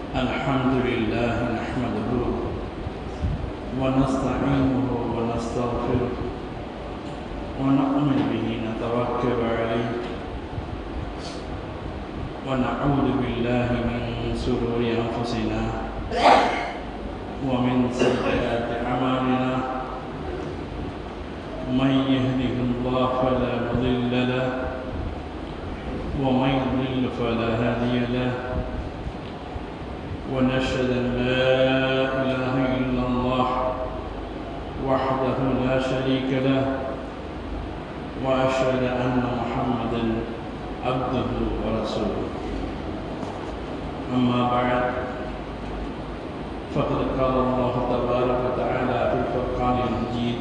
الحمد لله نحمده ونستعينه ونستغفره ونؤمن به نتوكل عليه ونعوذ بالله من شرور أنفسنا ومن سيئات أعمالنا من يهده الله فلا مضل له ومن يضلل فلا هادي له ونشهد أن لا إله إلا الله وحده لا شريك له وأشهد أن محمدا عبده ورسوله أما بعد فقد قال الله تبارك وتعالى في الفرقان المجيد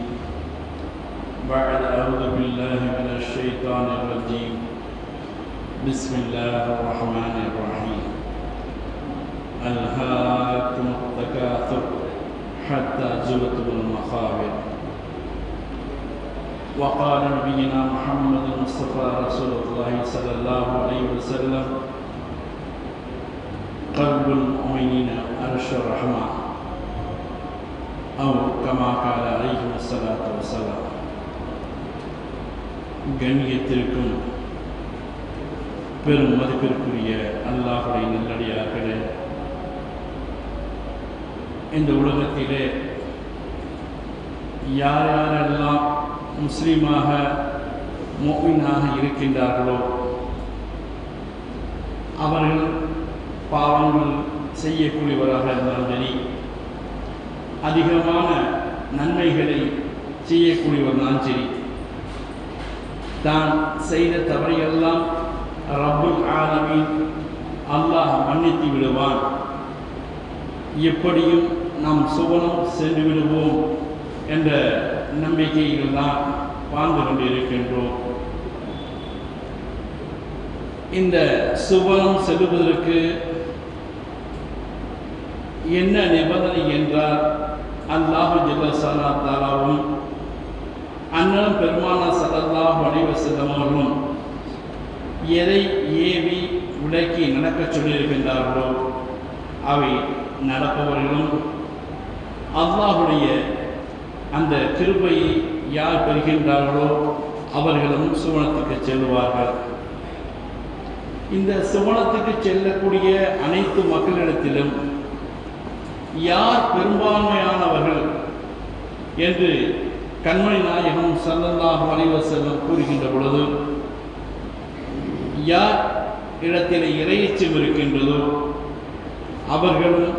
بعد أعوذ بالله من الشيطان الرجيم بسم الله الرحمن الرحيم ألهاكم التكاثر حتى زرتم المقابر وقال نبينا محمد المصطفى رسول الله صلى الله عليه وسلم قلب المؤمنين عرش الرحمن أو كما قال عليه الصلاة والسلام. கண்ணியத்திற்கும் பெரும் மதிப்பிற்குரிய அல்லாஹ்வுடைய நல்லடியார்களே, இந்த உலகத்திலே யார் யாரெல்லாம் முஸ்லீமாக முஃமினாக இருக்கின்றார்களோ அவர்கள் பாவங்கள் செய்யக்கூடியவராக இருந்தாலும் சரி, அதிகமான நன்மைகளை செய்யக்கூடியவர்தான் சரி, தான் செய்த தவறையெல்லாம் ரப்புல் ஆலமீன் அல்லாஹ் மன்னித்து விடுவான், எப்படியும் நாம் சுவனம் சென்று விடுவோம் என்ற நம்பிக்கையில் தான் வாழ்ந்து கொண்டிருக்கின்றோம். இந்த சுவனம் செல்வதற்கு என்ன நிபந்தனை என்றால், அல்லாஹ் ஜல்ல ஸலாத்தாவும் அண்ணன் பெருமானா ஸல்லல்லாஹு அலைஹி வஸல்லம் அவர்களும் எதை ஏவி விலக்கி நடக்க சொல்லியிருக்கின்றார்களோ அவை நடப்பவர்களும், அல்லாஹுடைய அந்த கிருபையை யார் பெறுகின்றார்களோ அவர்களும் சுவனத்துக்கு செல்வார்கள். இந்த சுவனத்துக்கு செல்லக்கூடிய அனைத்து மக்களிடத்திலும் யார் பெரும்பான்மையானவர்கள் என்று கண்மணி நாயகம் ஸல்லல்லாஹு அலைஹி வஸல்லம் கூறுகின்ற பொழுது, யார் இடத்தில் இறையச்சம் இருக்கின்றதோ அவர்களும்,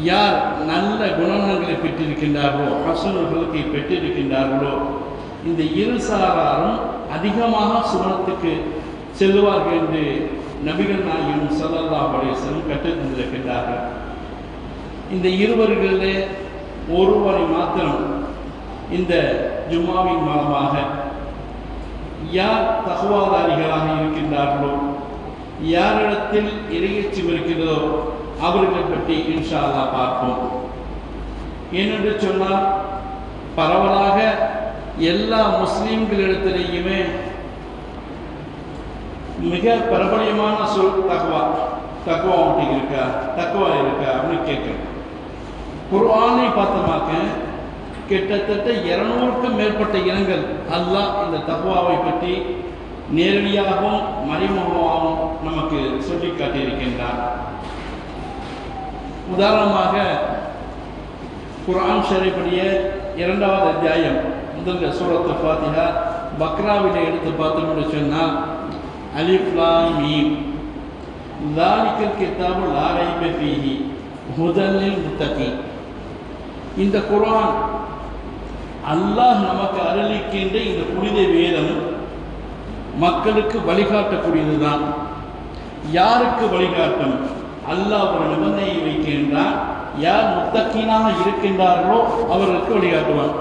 யார் நல்ல குணங்களை பெற்றிருக்கின்றார்களோ ஹஸனுகளுக்கு பெற்றிருக்கின்றார்களோ இந்த இரு சாராரும் அதிகமாக சுவனத்துக்கு செல்வார்கள் என்று நபிகள் நாயகம் ஸல்லல்லாஹு அலைஹி வஸல்லம் கற்றுத் தந்திருக்கின்றார்கள். இந்த இருவர்களிலே ஒருவரை மாத்திரம் இந்த ஜும்மாவின் மூலமாக யார் தக்வாதாரிகளாக இருக்கின்றார்களோ, யாரிடத்தில் இறையச்சம் இருக்கின்றதோ அவர்களை பற்றி இன்ஷா அல்லாஹ் பார்ப்போம். ஏனென்று சொன்னால், பரவலாக எல்லா முஸ்லீம்களிடத்திலேயுமே மிக பிரபலியமான சொல் தக்வா. தக்வா அவங்களுக்கு இருக்கா, தக்வா இருக்கா அப்படின்னு கேட்குறேன். குர்ஆனை பார்த்தோமாக்க கிட்டத்தட்ட 200க்கும் மேற்பட்ட இடங்கள் அல்லாஹ் இந்த தக்வாவை பற்றி நேரடியாகவும் மறைமுகமாகவும் நமக்கு சொல்லி காட்டியிருக்கின்றார். உதாரணமாக குர்ஆன் ஷரீஃபுடைய 2வது அத்தியாயம் முதல் சூரத்து ஃபாத்திஹா பக்ராவிலே எடுத்து பார்த்தோம்னு சொன்னால், அலிஃப் லாம் மீம் ஸாலிகல் கிதாபு லா ரைப ஃபீஹி ஹுதல் லில் முத்தகீன். இந்த குர்ஆன் அல்லாஹ் நமக்கு அருளிக்கின்ற இந்த புனித வேதம் மக்களுக்கு வழிகாட்டக்கூடியது தான். யாருக்கு வழிகாட்டும்? அல்லாஹ் ஒரு நிபந்தனையை வைக்கின்றான், யார் முத்தக்கீனாக இருக்கின்றார்களோ அவர்களுக்கு வழிகாட்டுவான்.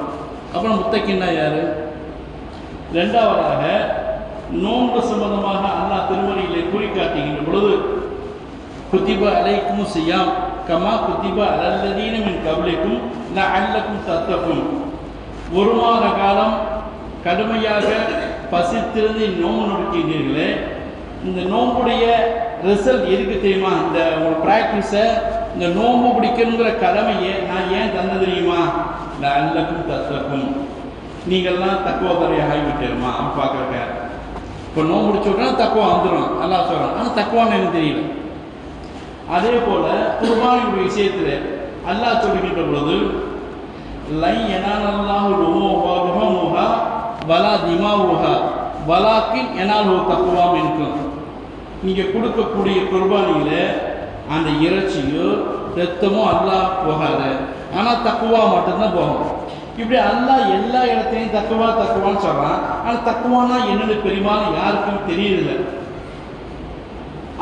அப்புறம் முத்தக்கீனா யாரு? இரண்டாவதாக நோன்பு சம்பந்தமாக அல்லாஹ் திருமறையிலே குறிக்காட்டுகின்ற பொழுது, குத்திப அலைக்கும் ஸியாம் கமா குத்திப அலல்லதீன மின் கப்லிக்கும் லஅல்லக்கும் தத்தகும். ஒரு மாத காலம் கடுமையாக பசித்திருந்து நோன்பு நோக்கினீர்களே, இந்த நோம்புடைய ரிசல்ட் எதுக்கு தெரியுமா? இந்த உங்களுக்கு ப்ராக்டிஸை, இந்த நோன்பு பிடிக்கணுங்கிற கடமையை நான் ஏன் தந்த தெரியுமா? லஅல்லக்கும் தத்தக்கும், நீங்கள்லாம் தக்குவாதாரியாக ஆகிவிட்டேருமா அப்படி பார்க்குறக்க. இப்போ நோன்பு முடிச்சோன்னா தக்குவா வந்துடும் அல்லாஹ் சொல்கிறான். ஆனால் தக்குவான்னு எனக்கு தெரியல. அதே போல் குர்பானுடைய விஷயத்தில் அல்லாஹ் சொல்லுகின்ற பொழுது லை யனாலல்லாஹு லுஹூமுஹா வலா திமாவுஹா வலாக்கின் யனாலுஹு தக்வா மின்கும். நீங்கள் கொடுக்கக்கூடிய குர்பானியில் அந்த இறைச்சியோ ரத்தமோ அல்லாஹ் போகாது, ஆனால் தக்குவா மட்டும்தான் போகும். இப்படி அல்லாஹ் எல்லா இடத்துலையும் தக்குவான்னு சொல்கிறான். ஆனால் தக்குவானா என்னென்னு பெரும்பாலும் யாருக்கும் தெரியல.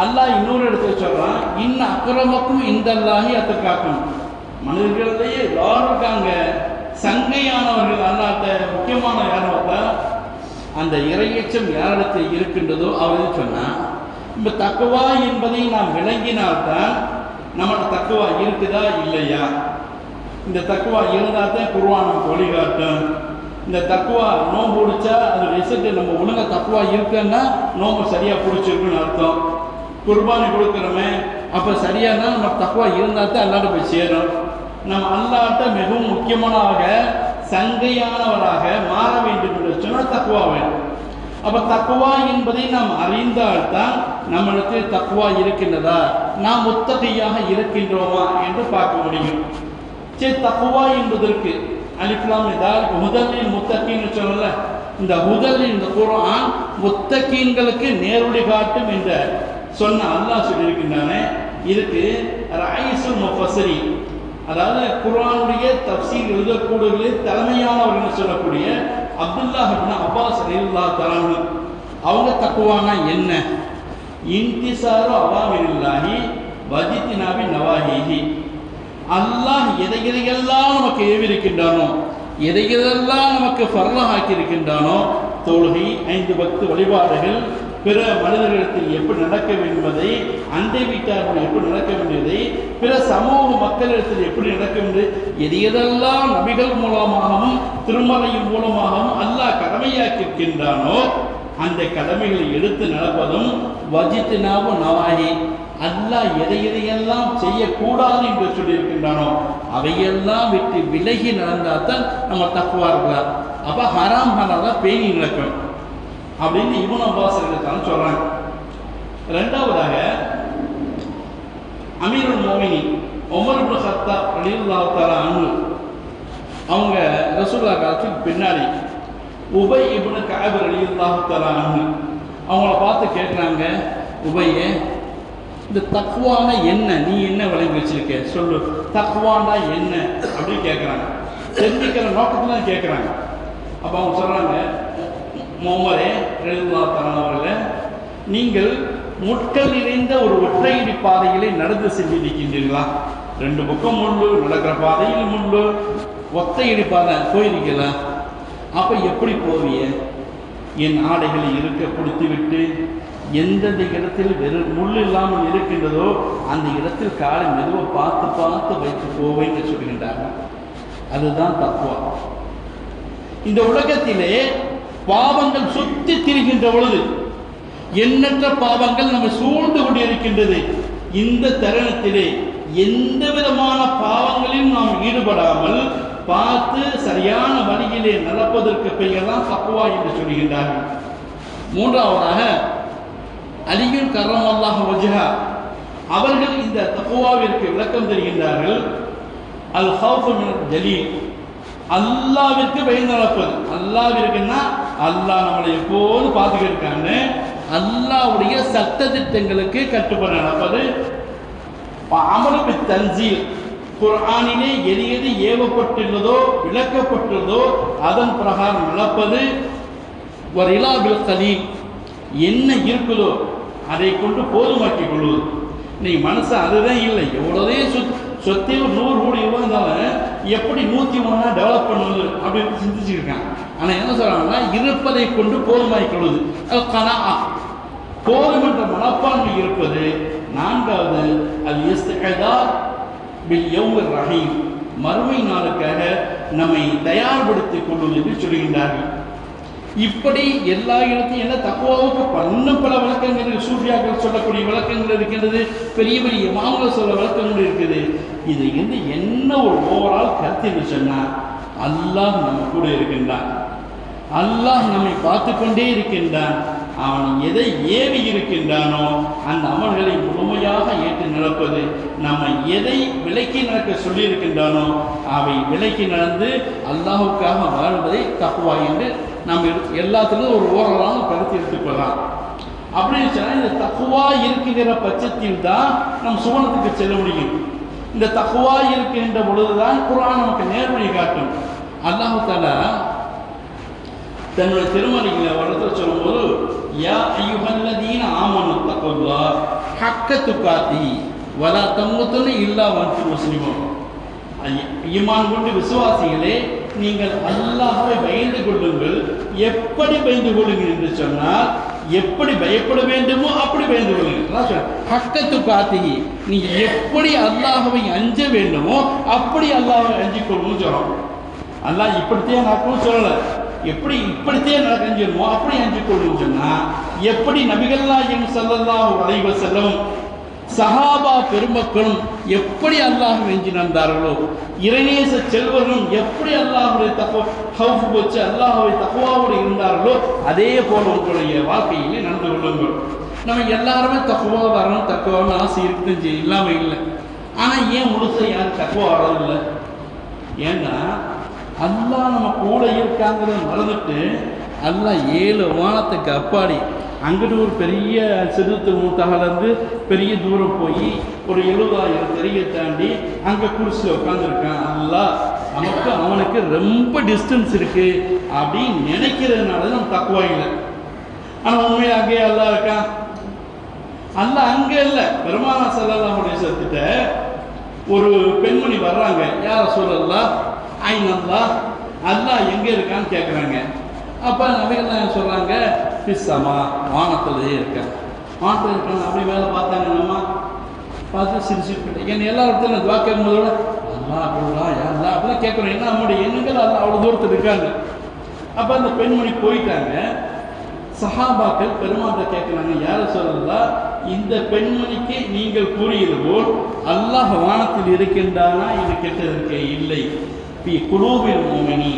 அல்லாஹ் இன்னொரு இடத்துல சொல்கிறான், இன்ன அக்கிரமக்கும் இந்தல்லாஹி அத்தக்காக்கும். மனிதர்களிலேயே எல்லாரும் இருக்காங்க, சங்கையானவர்கள் அல்லாட்ட முக்கியமான யாரும் பார்த்தா அந்த இறையச்சம் யாரிடத்தில் இருக்கின்றதோ அவர்கள் சொன்னால், இப்போ தக்குவா என்பதை நாம் விளங்கினால்தான் நம்மளோட தக்குவா இருக்குதா இல்லையா. இந்த தக்குவா இருந்தால் தான் குர்ஆன் நமக்கு வழிகாட்டும். இந்த தக்குவா நோன்பு பிடிச்சா அது ரிசல்ட்டு நம்ம ஒழுங்காக தக்குவா இருக்குன்னா நோன்பு சரியாக பிடிச்சிருக்குன்னு அர்த்தம். குர்பானி கொடுக்குறோமே அப்போ சரியானா நம்ம தக்குவா இருந்தால் தான் அல்லாட்ட போய் சேரும். நம்ம அல்லாட்ட மிகவும் முக்கியமானவராக சங்கையானவராக மாற வேண்டும் என்று சொன்னால் தக்குவா வேண்டும். அப்போ தக்குவா என்பதை நாம் அறிந்தால்தான் நம்மிடத்தில் தக்குவா இருக்கின்றதா, நாம் முத்தகையாக இருக்கின்றோமா என்று பார்க்க முடியும். சரி, தக்குவா என்பதற்கு அலிஃப்லாம் இதால் ஹுதலில் முத்தகீன்னு சொல்லல. இந்த ஹுதலில் இந்த குர்ஆன் முத்தகீன்களுக்கு நேருடி காட்டும் என்ற சொன்ன அல்லாஹ் சொல்லியிருக்கின்றானே, இதுக்கு ரயீசுல் முஃபஸ்ஸிரீன், அதாவது குர்ஆனுடைய தஃப்சீர் எழுதக்கூடிய தலைமையானவர்கள் சொல்லக்கூடிய அப்துல்லாஹ் இப்னு அப்பாஸ் ரலியல்லாஹு தஆலா அவங்க தக்குவானா என்ன? இன்திசாரு அவாமிரில்லாஹி வஜித்தினாபி நவாஹிஹி. அல்லாஹ் எதையெல்லாம் நமக்கு ஏவிருக்கின்றானோ, எதையெல்லாம் நமக்கு ஃபர்லாக ஆக்கியிருக்கின்றானோ, தொழுகை, 5 வக்து வழிபாடுகள், பிற மனிதர்களிடத்தில் எப்படி நடக்க வேண்டுவதை, அண்டை வீட்டார்கள் எப்படி நடக்க வேண்டியதை, பிற சமூக மக்களிடத்தில் எப்படி நடக்க வேண்டியது, எதையெல்லாம் நபிகள் மூலமாகவும் திருமலையின் மூலமாகவும் அல்லாஹ் கடமையாக்கியிருக்கின்றானோ அந்த கடமைகளை எடுத்து நடப்பதும் வஜித்னாபு நவாஹி. அல்லாஹ் எதையெல்லாம் செய்யக்கூடாது என்று சொல்லியிருக்கின்றானோ அவையெல்லாம் விட்டு விலகி நடந்தால் தான் நம்ம தக்குவா இருக்கலாம். அப்போ ஹராம் ஹலாலாக பேணி நடக்கணும் அப்படின்னு இப்னு அப்பாஸ் இருக்கான்னு சொல்கிறாங்க. ரெண்டாவதாக அமீருல் மோமினீன் உமர் இப்னு கத்தாப் ரலியல்லாஹு தஆலா அன்ஹு அவங்க ரசூலுல்லாஹ் காலத்துக்கு பின்னாடி உபை இப்னு கஅப் ரலியல்லாஹு தஆலா அன்ஹு அவங்கள பார்த்து கேட்குறாங்க, உபையே, இந்த தக்வானா என்ன, நீ என்ன விளங்கி வச்சிருக்க சொல்லு, தக்வானா என்ன அப்படின்னு கேட்குறாங்க. தெரிஞ்சுக்கிற நோக்கத்தில் கேட்குறாங்க. அப்போ அவங்க சொல்கிறாங்க, உமரே ரலியல்லாஹு தஆலா அவர்களே, நீங்கள் முட்கள் நிறைந்த ஒரு ஒற்றையடி பாதையிலே நடந்து சென்றிருக்கின்றீர்களா? 2 பக்கம் முள்ளு, நடக்கிற பாதையில் முள்ளு, ஒத்தையடி பாதை போயிருக்கீங்களா? அப்போ எப்படி போவிய? என் ஆடைகளை இருக்க கொடுத்து விட்டு எந்தெந்த இடத்தில் வெறும் முள் இல்லாமல் இருக்கின்றதோ அந்த இடத்தில் காலை மெதுவாக பார்த்து வைத்து போவேன்னு சொல்கின்றார்கள். அதுதான் தக்வா. இந்த உலகத்திலே பாவங்கள் சுத்தி திரிகின்ற பொழுது எண்ணற்ற பாவங்கள் நம்ம சூழ்ந்து கொண்டிருக்கின்றது. இந்த தருணத்திலே எந்த விதமான பாவங்களிலும் நாம் ஈடுபடாமல் பார்த்து சரியான வழியிலே நடப்பதற்கு பெயர்தான் தக்வா என்று சொல்கின்றார்கள். மூன்றாவதாக அலியுல் கர்ரமல்லாஹு வஜ்ஹா அவர்கள் இந்த தக்வாவிற்கு விளக்கம் தருகின்றார்கள். அல் ஹௌஃபு மினல் ஜலீல், அல்லாஹ்விற்கு பயந்து நடப்பது. அல்லாஹ்விற்குன்னா அல்லாஹ் நம்மளை எப்போது பார்த்துக்கிட்டு அல்லாஹ்வுடைய சட்ட திட்டங்களுக்கு கட்டுப்பட நடப்பது. அமலு பித் தன்சீல், குர்ஆனிலே எது எது ஏவப்பட்டுள்ளதோ விளக்கப்பட்டுள்ளதோ அதன் பிரகாரம் நடப்பது. வரிலா பில் கலீல், என்ன இருக்குதோ அதை கொண்டு போதுமாக்கிக் கொள்வது. இன்னைக்கு மனசு அதுதான் இல்லை. எவ்வளோதே சொத்தில் 100 கோடி ரூபாய் இருந்தாலும் எப்படி 101 டெவலப் பண்ணுவது அப்படின்னு சிந்திச்சுருக்காங்க. ஆனால் என்ன சொல்கிறாங்கன்னா, இருப்பதை கொண்டு போதுமாக்கிக் கொள்வது, அது கனா போதுமன்ற மனப்பான்மை இருப்பது. நான்காவது அது இஸ்திஅதாத் பில் யௌமிர் ரஹீம், மறுமை நாளுக்காக நம்மை தயார்படுத்திக் கொள்வது என்று சொல்கின்றார்கள். இப்படி எல்லா இடத்தையும் என்ன தக்குவாவுக்கு பல விளக்கங்கள் சூஃபியாக்கள் சொல்லக்கூடிய விளக்கங்கள் இருக்கின்றது, பெரிய பெரிய இமாம்கள் சொல்ல விளக்கங்கள் இருக்குது. இது என்ன ஒரு ஓவரால் கருத்து சொன்னால், அல்லாஹ் நம்ம கூட இருக்கின்றான், அல்லாஹ் நம்மை பார்த்து கொண்டே இருக்கின்றான். அவன் எதை ஏவி இருக்கின்றானோ அந்த அமல்களை முழுமையாக ஏற்று நடப்பது, நம்ம எதை விலக்கி நடக்க சொல்லியிருக்கின்றானோ அவை விலக்கி நடந்து அல்லாஹுக்காக வாழ்வதை தக்குவா என்று நம்ம எல்லாத்துலேயும் ஒரு ஓரளவு கருத்து எடுத்துக்கொள்ளலாம். அப்படின்னு சொன்னால் இந்த தக்குவா இருக்கின்ற பட்சத்தில் தான் நம் சுவனத்துக்கு செல்ல முடியும். இந்த தக்குவா இருக்கின்ற பொழுதுதான் குர்ஆன் நமக்கு நேர்வழி காட்டும். அல்லாஹு தஆலா தன்னுடைய திருமறைகளை வரத்தை சொல்லும்போது, யா அய்யுஹல்லதீன ஆமனு தக்குல்லாஹ் ஹக்க துகாத்திஹி வலா தமூதுன இல்லா வஅன்தும் முஸ்லிமூன். ஈமான் கொண்டு விசுவாசிகளே, நீங்கள் அல்லாஹ்வை பயந்து கொள்ளுங்கள். எப்படி பயந்து கொள்ளுங்கள் என்று சொன்னால், எப்படி பயப்பட வேண்டுமோ அப்படி பயந்து கொள்ளுங்கள். ஹக்க துகாத்திஹி, நீங்கள் எப்படி அல்லாஹ்வை அஞ்ச வேண்டுமோ அப்படி அல்லாஹ்வை அஞ்சிக் கொள்ளுன்னு சொல்றோம். அல்லாஹ் இப்படித்தான் நடக்கும் சொல்லலை, எப்படி இப்படித்தே நடக்கணுமோ அப்படி அஞ்சு கொள்ளுன்னு சொன்னா, எப்படி நபிகள் நாயகம் ஸல்லல்லாஹு அலைஹி வஸல்லம் சஹாபா பெருமக்களும் எப்படி அல்லாஹ் வெஞ்சி நடந்தார்களோ, இறைநேச செல்வர்களும் எப்படி அல்லாஹுடைய ஹவுஃப் வச்சு அல்லாஹுடைய தக்வாவோடு இருந்தார்களோ அதே போல உங்களுடைய வாழ்க்கையிலே நடந்து கொள்ளுங்கள். நம்ம எல்லாருமே தக்வா வரணும், தக்வான்னு ஆசை இருக்குன்னு இல்லாமல் இல்லை. ஆனால் ஏன் முழுச யாரும் தக்வா வரதில்லை? ஏன்னா அல்லாஹ் நம்ம கூட இருக்காங்கிறத மறந்துட்டு அல்லாஹ் 7 வானத்துக்கு அப்பாடி அங்கிட்டு ஒரு பெரிய சிறுத்து மூத்தாகலேருந்து பெரிய தூரம் போய் ஒரு 70,000 தெரிய தாண்டி அங்கே குடிசில் உட்காந்துருக்கான். அல்லாஹ் நமக்கு அவனுக்கு ரொம்ப டிஸ்டன்ஸ் இருக்குது அப்படின்னு நினைக்கிறதுனால நம்ம தக்குவா இல்லை. ஆனால் உண்மையாக அங்கேயே அல்லாஹ் இருக்கான். அல்லாஹ் அங்கே இல்லை. பெருமானா ஸல்லல்லாஹு அலைஹி வஸல்லம் ஒரு பெண்மணி வர்றாங்க, யா ரசூலல்லாஹ் ஐனல்லா, அல்லாஹ் எங்கே இருக்கான்னு கேட்குறாங்க. அப்போ நபிகள் நாயகம் சொல்கிறாங்க, பிஸ்ஸமா, வானத்திலேயே இருக்கேன். வானத்தில் இருக்காங்க. அப்படி வேலை பார்த்தாங்க. நம்ம பார்த்து சிரிச்சுக்கிட்டேன். ஏன்னா எல்லா இடத்துல துவா கேட்கும்போதோட அல்லா அப்படின்னா யாருலா அப்படிலாம் கேட்குறோம். ஏன்னா நம்முடைய எண்ணங்கள் அல்லா அவ்வளோ தூரத்தில் இருக்காங்க. அப்போ அந்த பெண்மணி போயிட்டாங்க. சஹாபாக்கள் பெருமாட்ட கேட்குறாங்க, யார சொல்லலா, இந்த பெண்மணிக்கு நீங்கள் கூறியது போல் அல்லாஹ் வானத்தில் இருக்கின்றானா என்று கேட்டதற்கு இல்லை, குலூபில் மூமினி,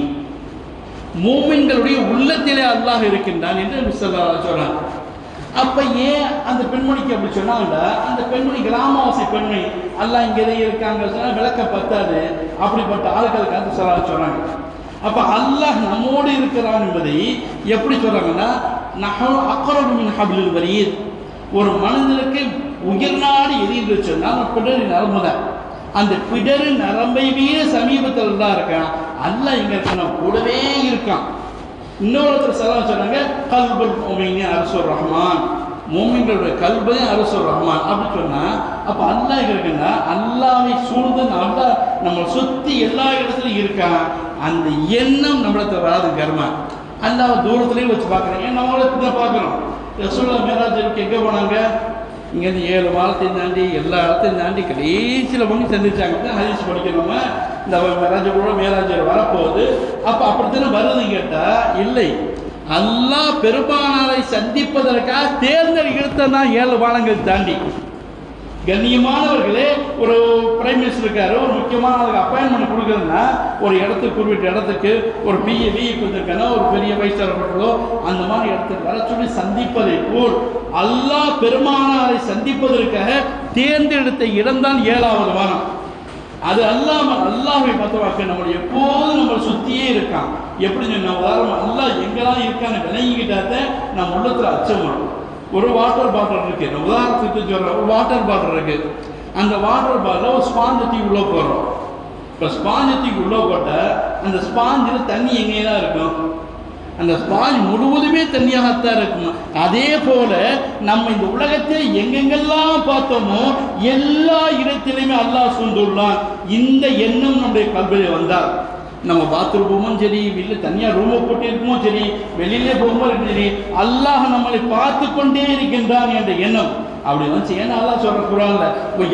மூமின்களுடைய உள்ளத்திலே அல்லாஹ் இருக்கின்றான் என்று சொல்றாங்க. அப்ப ஏன் அந்த பெண்மணிக்கு அப்படி சொன்னாங்க? அந்த பெண்மணி கிராமவாசி பெண்மணி, அல்லாஹ் இங்கே இருக்காங்க சொன்னா விளக்க பத்தாது. அப்படிப்பட்ட ஆட்களுக்கு அந்த சொல்றாங்க. அப்ப அல்லாஹ் நம்மோடு இருக்கிறான் என்பதை எப்படி சொல்றாங்கன்னா, நஹனு அக்ரபு மின் ஹப்லில் வரீத், ஒரு மனிதனுக்கு உயிர் நாடி எது என்று சொன்னால் பிடரி நரம்பு தான். அந்த பிடரு நரம்பை மீது சமீபத்தில் தான் இருக்கான். அல்லாஹ் இங்க இருக்க கூடவே இருக்கான். இன்னொருத்தர் சொன்னாங்க, கல்புல் மோமினி அரசுர் ரஹ்மான், மோமின்களுடைய கல்பையும் அரசுர் ரஹ்மான் அப்படி சொன்னா, அப்ப அல்லாஹ் இருக்குன்னா அல்லாஹ்வை சூழ்ந்து அல்லாஹ் நம்ம சுத்தி எல்லா இடத்துலையும் இருக்கான். அந்த எண்ணம் நம்மள வராது கர்மா. அல்லாஹ் தூரத்துலேயும் வச்சு பார்க்குறேன். ஏன் நம்மளுக்கு தான் பார்க்குறோம். ரசூலுல்லாஹ் மேராஜுக்கு எங்கே போனாங்க? இங்கேருந்து 7 வாரத்தையும் தாண்டி எல்லா இடத்தையும் தாண்டி கடைசியில் பண்ணி சந்திச்சாங்க. ஹதீஸ் படிக்கணுமா, இந்த மேராஜ் கூட மேராஜ் வரப்போகுது. அப்போ அப்படித்தானே வருது கேட்டால் இல்லை, அல்லாஹ் பெருமானாரை சந்திப்பதற்காக தேர்ந்தெடுத்த தான் 7 வாரங்கள் தாண்டி. கண்ணியமானவர்களே, ஒரு பிரைம் மினிஸ்டர் இருக்காரு, ஒரு முக்கியமான அப்பாயின்மெண்ட் கொடுக்குறதுன்னா ஒரு இடத்துக்கு குறிப்பிட்ட இடத்துக்கு ஒரு பிஏவி கொடுத்துருக்கானா ஒரு பெரிய வயசாளர்களோ அந்த மாதிரி இடத்துக்கு வர சொல்லி சந்திப்பதை போல் அல்லாஹ் பெருமானாரை சந்திப்பதற்காக தேர்ந்தெடுத்த இடம்தான் 7வது வாரம். அது அல்லாஹ்வை பார்த்தவாக்க நம்மளை எப்போதும் நம்மளை சுற்றியே இருக்கான். எப்படி சொன்ன உதாரணம், அல்லாஹ் எங்கெல்லாம் இருக்கான்னு விளங்கிக்கிட்டாத நம்ம உள்ளத்தில் அச்சம் வரும். ஒரு வாட்டர் பாட்டில் இருக்கு, உதாரணத்துக்கு சொல்கிறேன், ஒரு வாட்டர் பாட்டில் இருக்கு. அந்த வாட்டர் பாட்டில் ஒரு ஸ்பாஞ்சத்தி உள்ளே போடுறோம். இப்போ ஸ்பாஞ்சத்திக்கு உள்ளே போட்ட அந்த ஸ்பாஞ்சில் தண்ணி எங்கே தான் இருக்கும்? அந்த ஸ்பாஞ்ச் முழுவதுமே தண்ணியாகத்தான் இருக்கும். அதே போல நம்ம இந்த உலகத்தில் எங்கெங்கெல்லாம் பார்த்தோமோ எல்லா இடத்திலையுமே அல்லாஹ் சூழ்ந்துள்ளான். இந்த எண்ணம் நம்முடைய கல்வியில் வந்தால் நம்ம பாத்ரூமும் சரி, வெளில தனியாக ரூமை போட்டு இருக்குமோ சரி, வெளியிலே போகும்போது சரி, அல்லாஹ் நம்மளை பார்த்து கொண்டே இருக்கின்றான் என்ற எண்ணம் அப்படி வந்து ஏன்னா அல்லாஹ் சொல்ற குர்ஆன்ல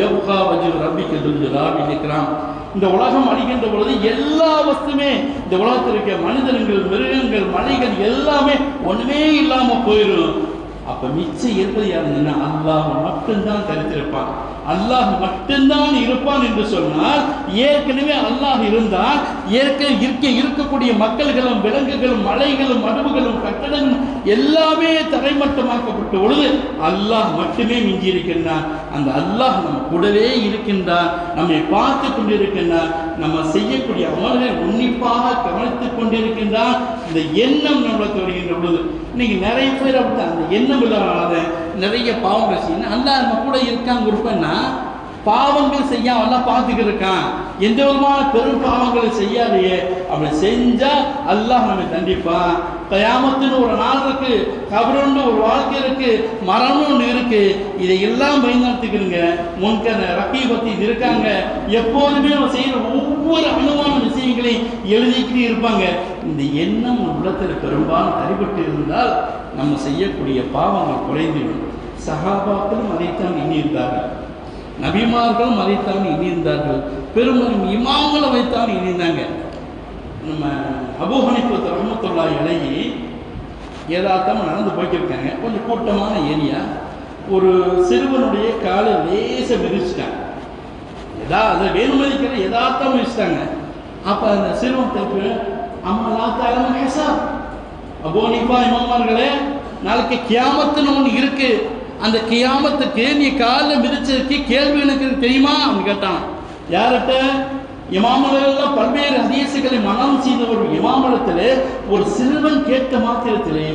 யப்கா வஜ்ஹு ரப்பிக துல் ஜலாலி வல் இக்ராம். இந்த உலகம் அழிகின்ற பொழுது எல்லா வஸ்துமே இந்த உலகத்தில் இருக்க மனிதர்கள், மிருகங்கள், மலைகள் எல்லாமே ஒண்ணுமே இல்லாம போயிடும். அப்ப மிச்சம் இருப்பது யாருன்னா அல்லாஹ் மட்டும்தான் தரித்திருப்பான், அல்லாஹ் மட்டும்தான் இருப்பான் என்று சொன்னால், ஏற்கனவே அல்லாஹ் இருந்தால் இருக்கக்கூடிய மக்கள்களும் விலங்குகளும் மலைகளும் மடுவுகளும் கட்டடங்களும் எல்லாமே தரைமட்டமாக்கப்பட்ட பொழுது அல்லாஹ் மட்டுமே மிஞ்சி இருக்கின்றான். அந்த அல்லாஹ் நம்ம கூடவே இருக்கின்றான், நம்மை பார்த்து கொண்டிருக்கின்றான், நம்ம செய்யக்கூடிய அமல்களை உன்னிப்பாக கவனித்துக் கொண்டிருக்கின்றான். இந்த எண்ணம் நம்மளுக்கு வருகின்ற பொழுது இன்னைக்கு நிறைய பேர் அப்படி அந்த எண்ணம் இல்லாத நிறைய பாவங்கள் செய்யணும். அல்லாஹ் நம்ம கூட இருக்காங்க இருப்பேன்னா பாவங்கள் செய்யாம எல்லாம் பார்த்துக்கிட்டு இருக்கான், எந்த விதமான பெரும் பாவங்களை செய்யாதையே. அப்படி செஞ்சா அல்லாஹ் நம்ம தண்டிப்பான். கயாமத்துன்னு ஒரு நாள் இருக்கு, கபருன்னு ஒரு வாழ்க்கை இருக்கு, மரணம் ஒன்று இருக்கு. இதையெல்லாம் பயன்படுத்திக்கிறங்க. முன்கன ரக்கீபத்தி இருக்காங்க, எப்போதுமே நம்ம செய்யற ஒவ்வொரு அணுவான விஷயங்களையும் எழுதிக்கிட்டு இருப்பாங்க. இந்த எண்ணம் உள்ளத்தில் பெரும்பாலும் தரிபட்டு இருந்தால் நம்ம செய்யக்கூடிய பாவங்கள் குறைந்துவிடும். சஹாபாக்களும் அதைத்தான் எண்ணியிருந்தார்கள், நபிமார்களும் அதைத்தான் எண்ணியிருந்தார்கள், பெரும்பாலும் இமாம்களை வைத்தான் எண்ணியிருந்தாங்க. நம்ம அபூ ஹனீஃபா ரஹ்மத்துல்லாஹி அலைஹி ஏதாத்தமாக நடந்து போய்க்கிருக்காங்க. கொஞ்சம் கூட்டமான ஏரியா. ஒரு சிறுவனுடைய காலை லேச மிதிச்சிட்டாங்க, அதை வேணுமதிக்கிற எதார்த்தம் மிதிச்சிட்டாங்க. அப்போ அந்த சிறுவன் தப்பு அம்மலாத்தாலும் ஹெசாப். அபூ ஹனீஃபா இமாமார்களே, நாளைக்கு கியாமத்துன்னு ஒன்று இருக்கு, அந்த கியாமத்துக்கு நீ காலில் மிதிச்சதுக்கு கேள்வி எனக்கு தெரியுமா அப்படின்னு கேட்டான். யார்கிட்ட? இமாமலெல்லாம் பல்வேறு ஹதீசுகளை மனம் செய்த ஒரு இமாமலத்தில் ஒரு சிறுவன் கேட்ட மாத்திரத்திலே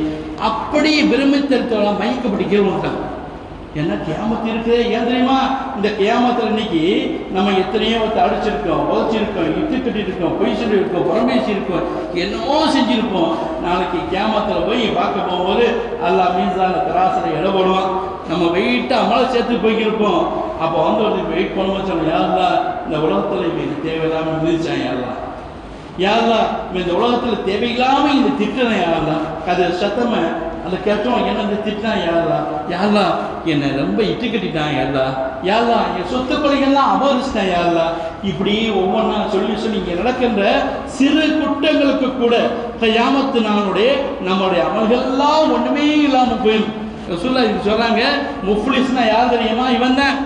அப்படியே விரும்பித்தெடுத்தவெல்லாம் மயக்கப்படி கேள்விட்டான். என்ன கியாமத்து இருக்கு, ஏன் தெரியுமா? இந்த கியாமத்தில் இன்னைக்கு நம்ம எத்தனையோ அடிச்சிருக்கோம், உதச்சிருக்கோம், இட்டு கட்டிருக்கோம், பொய் சொல்லியிருக்கோம், புறம்பேசியிருக்கோம், என்னவோ செஞ்சிருப்போம். நாளைக்கு கியாமத்தில் போய் பார்க்க போகும்போது அல்லாஹ் மீசான தராசில் இட போடுவான். நம்ம வெயிட்டாக அமலை சேர்த்து போய்க்கிருப்போம். அப்போ வந்து ஒரு வெயிட் பண்ணும்போது சொன்னோம், யாரெல்லாம் இந்த உலகத்தில் இது தேவையில்லாமல் மிதிச்சான், யாரெல்லாம் இந்த உலகத்தில் தேவையில்லாமல் இந்த திட்டனை யாரெல்லாம் அது சத்தமை அதை கேட்டோம். என்ன இந்த திட்டினா யாரெல்லாம் என்னை ரொம்ப இட்டு கட்டிட்டான், யாரெல்லாம் என் சொத்து கொலைகள்லாம் அபகரிச்சிட்டான், இப்படி ஒவ்வொன்றா சொல்லி இங்கே நடக்கின்ற சிறு குற்றங்களுக்கு கூட கியாமத்து நாளுடைய நம்மளுடைய அமல்கள்லாம் ஒன்றுமே இல்லாமல் போயிடும். சொல்றாங்க முஃப்லிஸ்னா யார் தெரியுமா? இவன் தான்.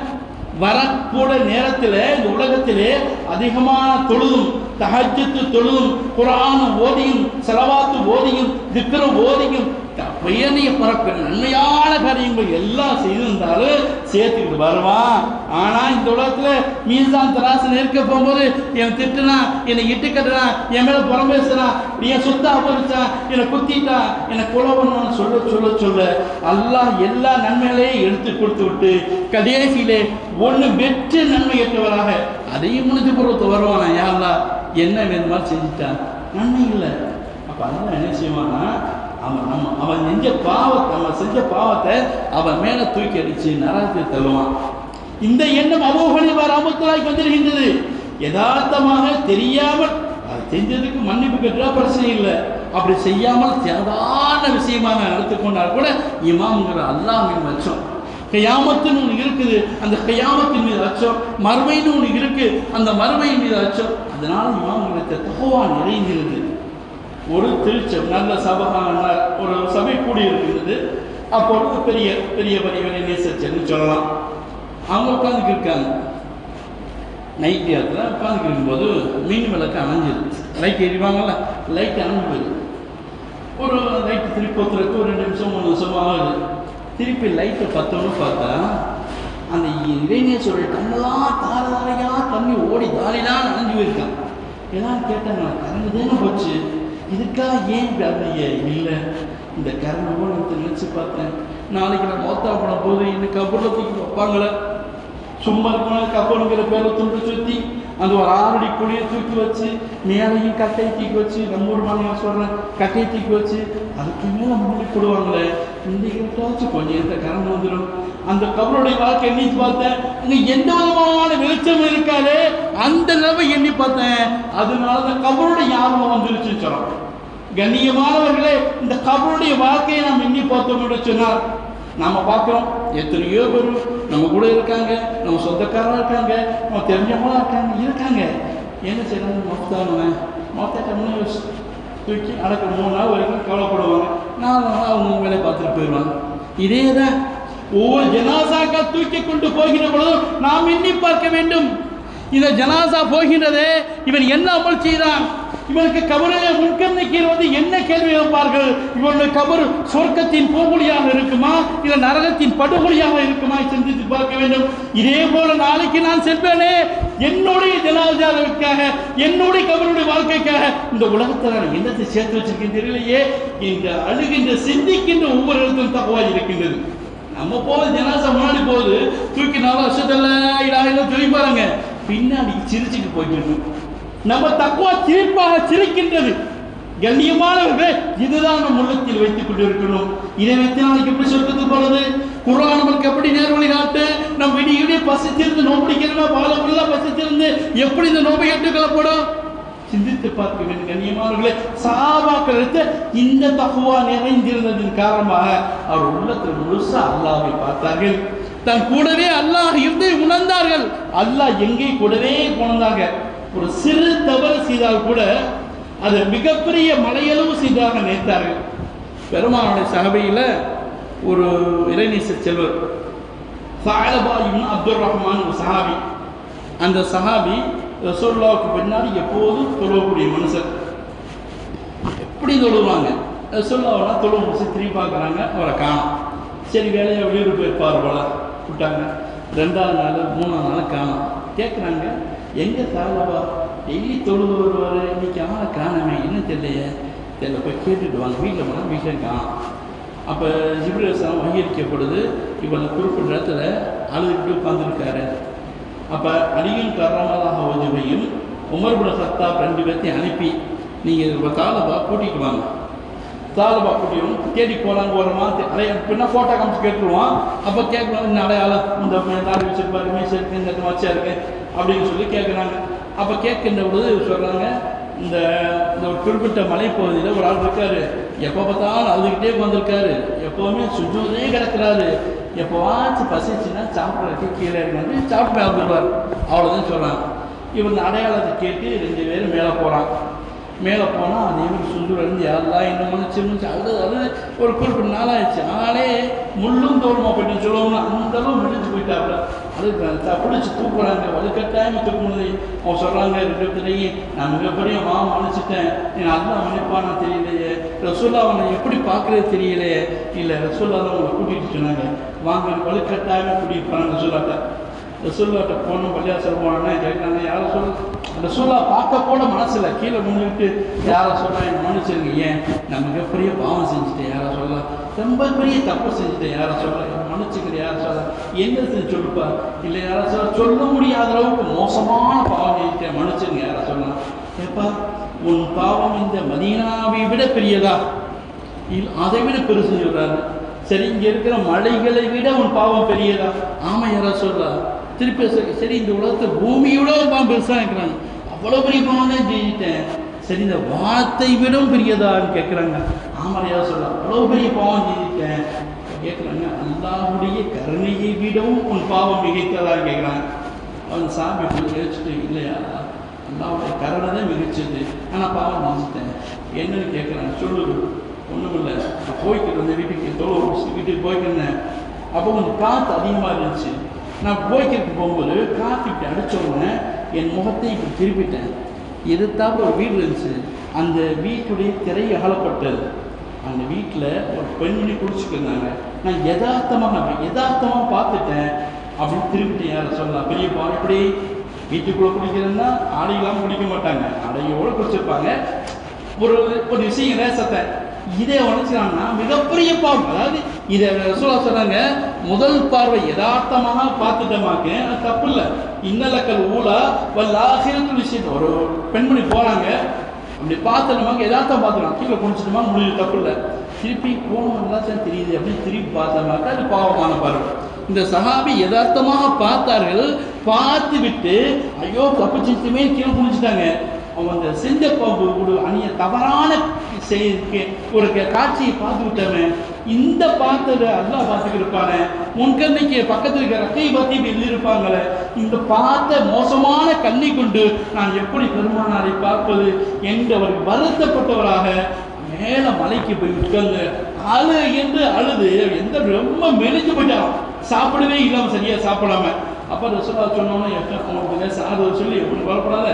வரக்கூட நேரத்தில் இந்த உலகத்திலே அதிகமான தொழுதும், தஹஜ்ஜுத் தொழுதும், குர்ஆன் ஓதியும், ஸலவாத்து ஓதியும், திக்ர் ஓதியும், பயணிய பரப்பு நன்மையான காரியங்கள் எல்லாம் செய்திருந்தாலும் சேர்த்துக்கிட்டு வருவான். ஆனால் இந்த உலகத்தில் மீசான் தராசு நெருக்க போகும்போது என் திட்டுனா, என்னை இட்டு கட்டுறான், என் மேலே புறம் பேசுறான், என் சொத்தை அபகரிச்சான், என்னை குத்திட்டான், என்னை கொலை பண்ணான்னு சொல்ல அல்லாஹ் எல்லா நன்மைகளையும் எடுத்து கொடுத்து விட்டு கடைசியிலே ஒன்று வெற்றி நன்மையற்றவராக அதையும் முடிஞ்சு பொறுத்து வருவானா. யாரெல்லாம் என்ன வேணுமா செஞ்சுட்டான், நன்மை இல்லை. அப்போ அதெல்லாம் என்ன செய்வானா, அவன் செஞ்ச பாவத்தை அவன் மேல தூக்கி அடிச்சு நரகத்தில் தள்ளுவான். இந்த எண்ணம் அபூ ஹனீஃபா ரஹ்மத்துல்லாஹி வந்திருக்கின்றது. யதார்த்தமாக தெரியாமல் அது செஞ்சதுக்கு மன்னிப்பு கேட்டா பிரச்சனை இல்லை, அப்படி செய்யாமல் சாதாரண விஷயமாக நடத்தி கொண்டால் கூட இமாம்ங்கிற அல்லாஹ் மீது அச்சம், கியாமத்துன்னு ஒன்று இருக்குது, அந்த கியாமத்தின் மீது அச்சம், மறுமைன்னு ஒன்று இருக்கு, அந்த மறுமையின் மீது அச்சம். அதனால இமாம்களுக்கு தக்வா நிறைந்திருது. ஒரு திருச்சம் நல்ல சபையான ஒரு சபை கூடியிருக்கிறது. அப்பொழுது பெரிய பெரிய பெரிய நேசர்ச்சன்னு சொல்லலாம். அவங்க உட்காந்துக்கு இருக்காங்க. நைட் நேரத்தில் உட்காந்துக்கு இருக்கும்போது மீன் விளக்கு அணைஞ்சிருக்கு. லைட் எரிவாங்கல்ல, லைட் அணைஞ்சு போயிடுது. ஒரு லைட்டு திருப்பி ஒத்துறதுக்கு ஒரு 2 நிமிஷம் 3 நிமிஷம் ஆகுது. திருப்பி லைட்டை பற்றோன்னு பார்த்தா அந்த இறைநேசோட கண்ணெல்லாம் தாரையாக தண்ணி ஓடி தாரிலாம் நனைஞ்சு போயிருக்கான். எல்லாம் கேட்டாங்க, கரண்டு தானே போச்சு, இதுக்காக ஏன் அப்படியே இல்லை? இந்த கரண்ட் கூட நினச்சி பார்த்தேன், நாளைக்கு நான் மொத்தா போன போது இன்னும் கபூரில் தூக்கி வைப்பாங்களே, சும்மா இருக்கணும் கபூருங்கிற பேரை துண்டு சுற்றி அந்த ஒரு 6 அடி குழியை தூக்கி வச்சு மேலையும் கட்டையை தூக்கி வச்சு, நம்ம ஊர் மாநிலம் சொல்கிறேன், கட்டையை தூக்கி வச்சு அதுக்கு மேலே மூடி போடுவாங்களே, இந்த இடத்தாச்சும் கொஞ்சம் இடத்த கரண்ட் வந்துடும். அந்த கபருடைய வாழ்க்கை எண்ணி பார்த்தேன், அங்கே எந்த விதமான வெளிச்சம் இருக்காது, அந்த நிலைமை எண்ணி பார்த்தேன். அதனால தான் கபருடைய ஞாபகம் வந்துருச்சுன்னு சொல்கிறோம். கண்ணியமானவர்களே, இந்த கபருடைய வாழ்க்கையை நாம் எண்ணி பார்த்தோம் என்று சொன்னார் நாம் பார்க்குறோம் எத்தனையோ பேர் நம்ம கூட இருக்காங்க, நம்ம சொந்தக்காரராக இருக்காங்க, நம்ம தெரிஞ்சவங்களாக இருக்காங்க. என்ன செய்யறாங்க? மொத்தானுவேன் மொத்தம்னு தூக்கி அடக்க 3 நாள் வரைக்கும் கவலைப்படுவாங்க. 4 நாள் அவங்க வேலையை பார்த்துட்டு போயிடுவாங்க. இதே தான் ஒவ்வொரு ஜனாசாக்கா தூக்கி கொண்டு போகிற பொழுதும் நாம் எண்ணி பார்க்க வேண்டும். இந்த ஜனாசா போகின்றதே, இவன் என்ன அமல் செய்தான், இவனுக்கு கபரிலே முன்கர்ந்து கீழ்வது என்ன கேள்வி எழுப்பார்கள்? இவனுடைய கபர் சொர்க்கத்தின் பூங்குழியாக இருக்குமா, இல்லை நரகத்தின் படுகொலியாக இருக்குமா? சிந்தித்து பார்க்க வேண்டும். இதே போல நாளைக்கு நான் செல்வேனே, என்னுடைய ஜனாசாவுக்காக, என்னுடைய கபருடைய வாழ்க்கைக்காக இந்த உலகத்தில் நான் என்னத்தை சேர்த்து வச்சிருக்கேன் தெரியலையே. இந்த அழுகின்ற சிந்திக்கின்ற ஒவ்வொரு இடத்திலும் தகவா இருக்கின்றது. நம்ம போகுது ஜனாசா முன்னாடி போகுது, தூக்கி 4 வருஷத்துல இடாயிரம் சொல்லி பாருங்க, பின்னாடி சிரிச்சுட்டு போயிட்டு நம்ம தக்குவா சிரிப்பாக சிரிக்கின்றது. கண்ணியமானவர்களே, இதுதான் நம் உள்ளத்தில் வைத்துக் கொண்டிருக்கணும். இதை வைத்து நாளைக்கு எப்படி சொல்றது போறது? குர்ஆன் நமக்கு எப்படி நேர்வழி காட்டு? நம் விடிய பசிச்சிருந்து நோம்பிடிக்கிறோம், பாலக்குள்ள பசிச்சிருந்து எப்படி இந்த நோம்பை ஏற்றுக்கொள்ளப்படும்? சிந்தித்து பார்க்க வேண்டும். கண்ணியமானவர்களே, சஹாபாக்கள் எடுத்து இந்த தக்குவா நிறைந்திருந்ததின் காரணமாக அவர் உள்ளத்தில் முழுசா அல்லாஹ்வை பார்த்தார்கள். தன் கூடவே அல்லாஹ் இருந்து உணர்ந்தார்கள். அல்லாஹ் எங்கே கூடவே உணர்ந்தாங்க. ஒரு சிறு தவறு செய்தால் கூட அது மிகப்பெரிய மலையளவு செய்தாக நினைத்தார்கள். பெருமானுடைய சஹாபியில ஒரு இறைநேச செல்வர் ஸஅலபா இப்னு அப்துர் ரஹ்மான் ஒரு சஹாபி. அந்த சஹாபி ரசூலுல்லாஹ்வுக்கு பின்னாடி எப்போதும் தொழக்கூடிய மனுஷர். எப்படி தொழுவாங்க? ரசூலுல்லாஹ் தொழு முடிச்சு திரும்பி பார்க்குறாங்க, அவரை காணோம். சரி, வேலையை வெளியூர் போயிருப்பார் போல விட்டாங்க. 2ஆவது நாள் 3ஆவது நாள் காணோம். கேட்குறாங்க, எங்கே சாலபா டெய்லி தொழுது வருவார், இன்னைக்கு அவனை காணவே என்ன தெரியலையே, தெரியல, போய் கேட்டுட்டு வாங்க. வீட்டில் போனால் வீட்டில் காணும். அப்போ ஜிப்ரீல் அலைஹிஸ்ஸலாம் வஹீக்கப்படுது, இவனை குறிப்பிட்ட இடத்துல அழுதுகிட்டு உட்காந்துருக்காரு. அப்போ அலியும் கர்ரமல்லாஹு வஜ்ஹையும் உமர் இப்னு கத்தாப் 2 பேர்த்தையும் அனுப்பி, நீங்கள் தாலபா கூட்டிகிட்டு வாங்க. தாலபா கூட்டிடும் தேடி போகலாங்க. ஓரமா அடைய பின்னா ஃபோட்டோ காமிச்சு கேட்டுருவான். அப்போ கேட்கலாம், இந்த அடையாளம் இந்த நாடு வச்சிருப்பாரு, மீசை இருக்கு, இந்த வச்சா இருக்கு அப்படின்னு சொல்லி கேட்குறாங்க. அப்போ கேட்கின்ற பொழுது சொல்கிறாங்க, இந்த ஒரு குறிப்பிட்ட மலைப்பகுதியில் ஒரு ஆள் இருக்காரு, எப்போ பார்த்தாலும் அழுதுகிட்டே வந்திருக்காரு, எப்போவுமே சுஜூதே கிடக்கிறாரு, எப்போவாச்சும் பசிச்சுன்னா சாப்பிட்றதுக்கு கீழே இருக்கு சாப்பிட்டு மேலே போடுவார். அவ்வளோதான் சொல்கிறாங்க. இவங்க அடையாளத்தை கேட்டு 2 பேரும் மேலே போகிறான். மேலே போனால் அதே மாதிரி சுந்தூர்லேருந்து யாரெல்லாம் என்ன மன்னிச்சு அது ஒரு குறிப்பிட்ட நாளாகிடுச்சு. ஆளே முள்ளும் தோல்மா போயிட்டு சொல்லுவோம்னா அந்தளவு முடிஞ்சு போயிட்டாப்புல. அது பிடிச்சி தூக்குறாங்க, வலுக்கட்டாயமாக தூக்கும்போது அவங்க சொல்கிறாங்க, 2 பேரையும் நான் மிகப்பெரிய மன்னிச்சிட்டேன், நீ அல்லாஹ் மன்னிப்பானா தெரியலையே, ரசூல்லா அவனை எப்படி பார்க்குறது தெரியலையே. இல்லை, ரசூல்லா தான் உங்களை கூட்டிகிட்டு சொன்னாங்க, வாங்க வலுக்கட்டாயமாக கூட்டிகிட்டு போனாங்க ரசூல்லாட்ட. ரசூல்லாட்ட போகணும், பள்ளியாசல் போனோன்னா கேட்குறாங்க, யாரை சொல்ல ரசூல்லா பார்க்க கூட மனசில் கீழே முன்னிட்டு யாரை சொல்லலாம், என்ன மன்னிச்சிருங்க, ஏன் நான் மிகப்பெரிய பாவம் செஞ்சுட்டேன், யாரை சொல்லலாம், ரொம்ப பெரிய தப்பு செஞ்சுட்டேன், யாரை சொல்லலாம், என்ன மன்னிச்சுக்கிற, யாரை சொல்லலாம், என்ன செஞ்சு சொல்லுப்பா, இல்லை யாரை சொல்ல முடியாத அளவுக்கு மோசமான பாவம் செஞ்சுட்டேன், மன்னிச்சிருங்க, யாரை சொல்லலாம். ஏப்பா, உன் பாவம் இந்த மதீனாவை விட பெரியதா, அதை விட பெருசு சொல்கிறாரு. சரி, இங்கே இருக்கிற மலைகளை விட உன் பாவம் பெரியதா? ஆமாம், யாரா சொல்லலாம். திருப்பி சரி, இந்த உலகத்தை பூமியோட ஒரு பாவம் பெருசாக இருக்கிறாங்க, அவ்வளோ பெரிய பாவம் தான் செஞ்சுட்டேன். சரி, இந்த வார்த்தை விடவும் பெரியதான்னு கேட்குறாங்க. ஆமாம், யாரா சொல்லலாம், அவ்வளோ பெரிய பாவம் செஞ்சுட்டேன். கேட்குறாங்க, அல்லாஹ்வுடைய கருணையை விடவும் உன் பாவம் மிகைத்ததான்னு கேட்குறாங்க. அவன் சாமி யோசிச்சுட்டு, இல்லையா அல்லாஹ்வுடைய கருணை தான் மிகச்சது, ஆனால் பாவம் செஞ்சுட்டேன். என்னன்னு கேட்குறாங்க. சொல்லுது, ஒன்றும் இல்லை, நான் போய்க்கிட்டு இருந்தேன், வீட்டுக்கு போய்க்கிட்டு இருந்தேன். அப்போ கொஞ்சம் காற்று அதிகமாக இருந்துச்சு. நான் போய்க்கிட்டு போகும்போது காற்று இப்படி அடித்தோடனே என் முகத்தை இப்படி திருப்பிட்டேன். எதிர்த்தாப்புல ஒரு வீடு இருந்துச்சு, அந்த வீட்டுடைய திரை அகலப்பட்டது. அந்த வீட்டில் ஒரு பெண்மணி குடிச்சுட்டு இருந்தாங்க. நான் யதார்த்தமாக பார்த்துட்டேன், அப்படின்னு திருப்பிட்டேன். யாரை சொல்லலாம், பெரிய பாவம். இப்படி வீட்டுக்குள்ளே குடிக்கிறதுனா ஆடையெல்லாம் குடிக்க மாட்டாங்க, ஆடையோடு குடிச்சிருப்பாங்க. ஒரு விஷயம் நேசத்தை இதை உணர்ச்சினாங்கன்னா மிகப்பெரிய பாவம். அதாவது இதை சொல்கிறாங்க, முதல் பார்வை யதார்த்தமாக பார்த்துட்டோமாக்கு அது தப்பு இல்லை. இன்னலக்கல் ஊழா வல்லாசிரத்து விஷயம். ஒரு பெண்மணி போகிறாங்க, அப்படி பார்த்துட்டோமாக்கு யதார்த்தம் பார்த்துக்கலாம், கீழே குடிச்சிட்டோமா முடிவு, தப்பு இல்லை. திருப்பி போகணும்லாம் தான் தெரியுது அப்படின்னு திருப்பி பார்த்தோமாக்கா அது பாவமான பார்வை. இந்த சஹாபி யதார்த்தமாக பார்த்தார்கள். பார்த்து விட்டு ஐயோ தப்பு செஞ்சுமே கீழே குடிச்சிட்டாங்க. அவங்க செஞ்ச ஒரு அணிய தவறான ஒரு காட்சியை பார்த்து விட்டவன் இந்த பார்த்தது அல்லாஹ் பார்த்துட்டு இருப்பானே, முன்கண்ணைக்கு பக்கத்தில் இருக்கிற ரக்கை பற்றி எழுதியிருப்பாங்களே, இந்த பார்த்த மோசமான கண்ணை கொண்டு நான் எப்படி பெருமானாரை பார்ப்பது என்று அவர் வருத்தப்பட்டவராக மேலே மலைக்கு போய் உட்கார்ந்து அழு என்று அழுது எந்த ரொம்ப மெலிஞ்சு போயிட்டான், சாப்பிடவே இல்லாமல் சரியாக சாப்பிடாம. அப்போ ரசூலுல்லாஹ் சொன்னோன்னா அவங்களுக்கு சாது சொல்லி எப்படி வரப்படாத,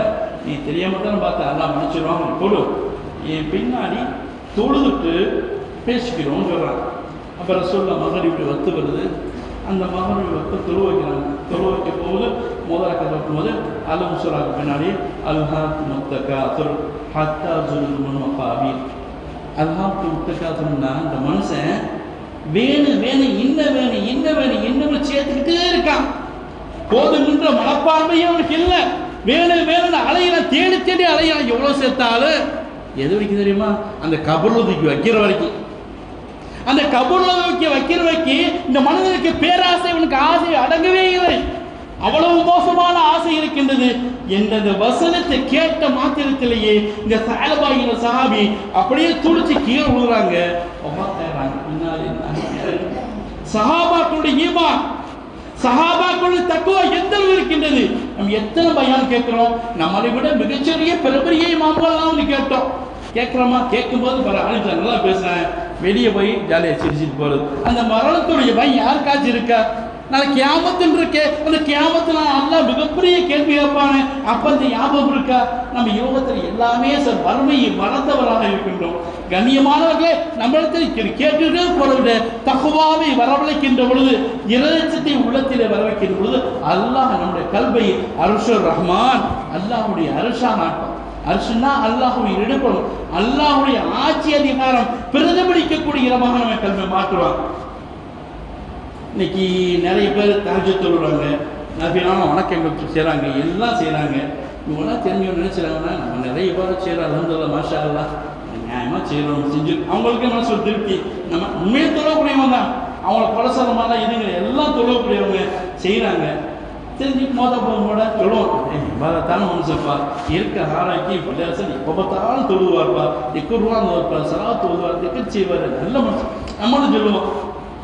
நீ தெரியாமல் தானே பார்த்தா எல்லாம் மன்னிச்சிடுவாங்க, கொடு என் பின்னாடி தொழுதுட்டு பேசிக்கிறோம்னு சொல்கிறாங்க. அப்போ ரசூலுல்லாஹ் மகரிபி வத்து வருது, அந்த மகரிபி வத்து தொழு வைக்கிறாங்க. தொழு வைக்க போது முதல் கதை வைக்கும்போது அலம் சூராக்கு பின்னாடி அல்ஹாத் முத்தகாசுர் ஹத்தா ஜுருல் மகாபீர். அல்ஹாத் முத்தகாசுர்னா அந்த மனுஷன் வேணும் வேணும் இன்ன வேணும் சேர்த்துக்கிட்டே இருக்கான். போதுமின்ற மனப்பான்மையும் அவனுக்கு இல்லை. வேணும் வேணும்னு அலையிறான், தேடி தேடி அலையிறான். எவ்வளோ சேர்த்தாலும் எது வரைக்கும் தெரியுமா? அந்த கபூர்ல தூக்கி வைக்கிற வரைக்கும். அந்த கபூர்ல தூக்கி வைக்கிற வரைக்கும் இந்த மனிதனுக்கு பேராசை, இவனுக்கு ஆசை அடங்கவே இல்லை. அவ்வளவு மோசமான ஆசை இருக்கின்றது என்ற வசனத்தை கேட்ட மாத்திரத்திலேயே இந்த சாலபாயின சஹாபி அப்படியே துடிச்சு கீழே விழுறாங்க. சஹாபாக்களுடைய ஈமான், சஹாபாக்களுடைய தக்குவா எந்த அளவு இருக்கின்றது. நம்ம எத்தனை பயான் கேட்கிறோம், நம்மளை விட மிகச்சிறிய பெரிய இமாம்கள்லாம் கேட்டோம். கேட்குறோமா? கேட்கும்போது பரவாயில்ல நல்லா பேசுறேன், வெளியே போய் ஜாலியாக சிரிச்சிட்டு போகிறது. அந்த மரணத்துடைய பயம் யாருக்காச்சும் இருக்கா? நாளைக்கு கியாமத்துன்னு இருக்கே, அந்த கியாமத்தில் அல்லாஹ் மிகப்பெரிய கேள்வி கேட்பானே, அப்போ அந்த ஞாபகம் இருக்கா? நம்ம யோகத்தில் எல்லாமே வறுமையை மறந்தவராக இருக்கின்றோம். கண்ணியமானவர்களே, நம்மளிடத்தில் கேட்டுட்டே போறவிட தகுவாவை வரவழைக்கின்ற பொழுது, இறைச்சத்தை உள்ளத்திலே வரவைக்கின்ற பொழுது அல்லாஹ் நம்முடைய கல்வை அர்ஷுர் ரஹ்மான், அல்லாஹுடைய அரிஷா நாட்டம். அரிசுன்னா அல்லாஹுடைய எடுப்படும், அல்லாஹுடைய ஆட்சி அதிகாரம் பிரதிபலிக்கக்கூடிய இடமாக நம்ம கல்வை மாற்றுவாங்க. இன்னைக்கு நிறைய பேர் தஹஜ்ஜுத் தொழுறாங்க, நபிலான வணக்கங்கள் செய்கிறாங்க, எல்லாம் செய்கிறாங்க. இவங்களாம் தெரிஞ்சவங்க நினைச்சாங்கன்னா நம்ம நிறைய பேர் செய்கிறோம், அல்ஹம்துலில்லாஹ் மாஷா அல்லாஹ் நியாயமாக செய்கிறோம், செஞ்சு அவங்களுக்கே மனசு ஒரு திருப்தி. நம்ம உண்மையை தொழக்கூடியவங்க தான், அவங்கள கொலசலமாக இதுங்க எல்லாம் தொழக்கூடியவங்க செய்கிறாங்க. தெரிஞ்சு போகும்போட சொல்லுவோம், தானே மனுஷப்பா இருக்க ஆராய்ச்சி பள்ளியாசன் எப்போ பார்த்தாலும் தொழுவார்ப்பா, எக்குருவாங்க வருவார், சலாத்து ஓதுவார், திக்கட் செய்வார், நல்ல மனுஷன் நம்மளும் சொல்லுவோம்.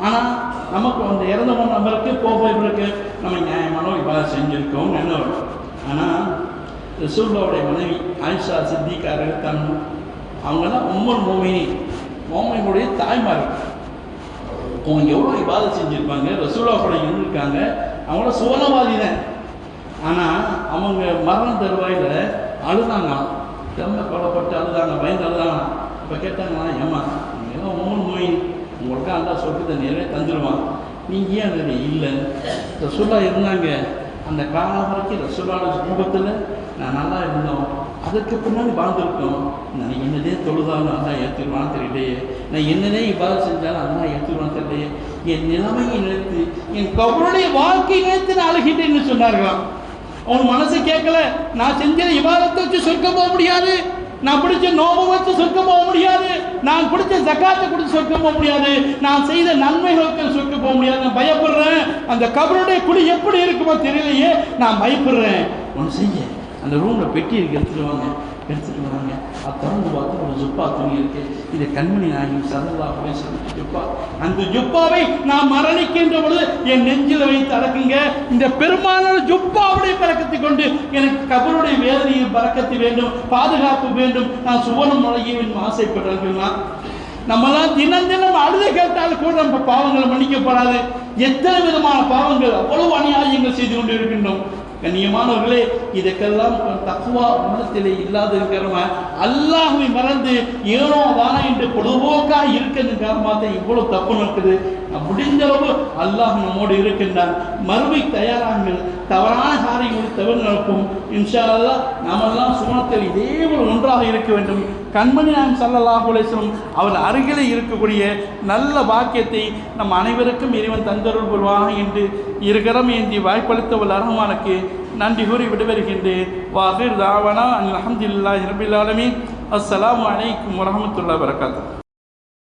ஆனால் நமக்கு அந்த இறந்தவன் நம்மளுக்கு போகிறதுக்கு நம்ம நியாயமான இப்போ செஞ்சுருக்கோம் நினைவு. ஆனால் ரசூலுல்லாஹ்வுடைய மனைவி ஆயிஷா சித்திகா ரலியல்லாஹு அவங்கெல்லாம் உம்முல் மோமினுடைய தாய்மார். அவங்க எவ்வளோ இபாதத் செஞ்சுருப்பாங்க, ரசூலுல்லாஹ் கூட இருந்திருக்காங்க, அவங்கள சுவனவாதி தான். ஆனால் அவங்க மரண தருவாயில் அழுதாங்க, ரொம்ப கொலைப்பட்டு அழுதாங்க, பயந்து அழுதாங்க. இப்போ கேட்டாங்களா, ஏம்மா நீங்கள்லாம் உம்முல் மோமின், உங்களுக்கு அல்லா சொர்க்கத்தை நிறைய தந்துடுவான், நீங்கள் ஏன் அது இல்லை? ரசூலுல்லாஹ் இருந்தாங்க அந்த காலம் வரைக்கும், ரசூலுல்லாஹ் சமூகத்தில் நான் நல்லா இருந்தோம், அதுக்கு பின்னாடி வாழ்ந்துருக்கோம். நான் என்னதே தொழுதாலும் அல்லா ஏற்றுருவான்னு தெரியலையே, நான் என்னதே இவ்வாறு செஞ்சாலும் அல்லா ஏற்றுருவான்னு தெரியலையே, என் நிலைமையை நினைத்து என் கபருடைய வாழ்க்கையை நினைத்து நான் அழுகிட்டேன்னு சொன்னார்களாம். அவன் மனசு கேட்கல, நான் செஞ்ச இபாதத்தை வச்சு சொர்க்கம் போக முடியாது, நான் பிடிச்ச நோபை வச்சு சொர்க்கம் போக முடியாது, நான் பிடிச்ச ஜக்காத்தை கொடுத்து சொர்க்கம் போக முடியாது, நான் செய்த நன்மைகளுக்கு சொர்க்கம் போக முடியாது, நான் பயப்படுறேன், அந்த கபருடைய குழி எப்படி இருக்குமோ தெரியலையே, நான் பயப்படுறேன். ஒன்று செய்ய, அந்த ரூமில் பெட்டி இருக்கு, எடுத்துகிட்டு வராங்க. அது திறந்து பார்த்து ஒரு ஜுப்பா துணி இருக்கு, இது கண்மணி நாயகம் ஸல்லல்லாஹு அலைஹி வஸல்லம் ஜுப்பா. அந்த ஜுப்பாவை நான் மரணிக்கின்ற பொழுது என் நெஞ்சில் வைத்து அடக்குங்க, இந்த பெருமானான ஜுப்பாவுடைய பறக்கத்தை கொண்டு எனக்கு கபருடைய வேதனையில் பறக்கத்து வேண்டும், பாதுகாப்பு வேண்டும், நான் சுவனம் நுழைய வேண்டும் ஆசைப்பட்டார்களா? நம்மளாம் தினம் தினம் அழுத கேட்டாலும் கூட நம்ம பாவங்களை மன்னிக்கப்படாது. எத்தனை விதமான பாவங்கள், அவ்வளவு அநியாயங்கள் செய்து கொண்டு இருக்கின்றோம். கண்ணியமானவர்களே, இதுக்கெல்லாம் தக்குவா உள்ளத்திலே இல்லாத இருக்கிறவங்க அல்லாஹ்வை மறந்து ஏனோ தானே என்று பொதுபோக்காக இருக்கிறது காரணமாக இவ்வளவு தப்பு நடக்குது. முடிஞ்ச அளவு அல்லாஹ் நம்மோடு இருக்கின்றான். மறுமை தயாராங்கள், தவறான காரியங்களை தவிர நடக்கும். இன்ஷா அல்லாஹ் நாமெல்லாம் சுவனத்தில் இதே ஒரு ஒன்றாக இருக்க வேண்டும். கண்மணி நாயகம் ஸல்லல்லாஹு அலைஹி வஸல்லம் அவர் அருகிலே இருக்கக்கூடிய நல்ல பாக்கியத்தை நம் அனைவருக்கும் இறைவன் தந்தருள் புரிவாக என்று இருகரம் ஏந்தி வாய்ப்பளித்த ரஹ்மானுக்கு நன்றி கூறி விடைபெறுகின்றேன். வாஹிர் தாவானா அல்ஹம்துலில்லாஹி ரப்பில் ஆலமீன். அஸ்ஸலாமு அலைக்கும் வரஹ்மத்துல்லாஹி வபரகாத்துஹு.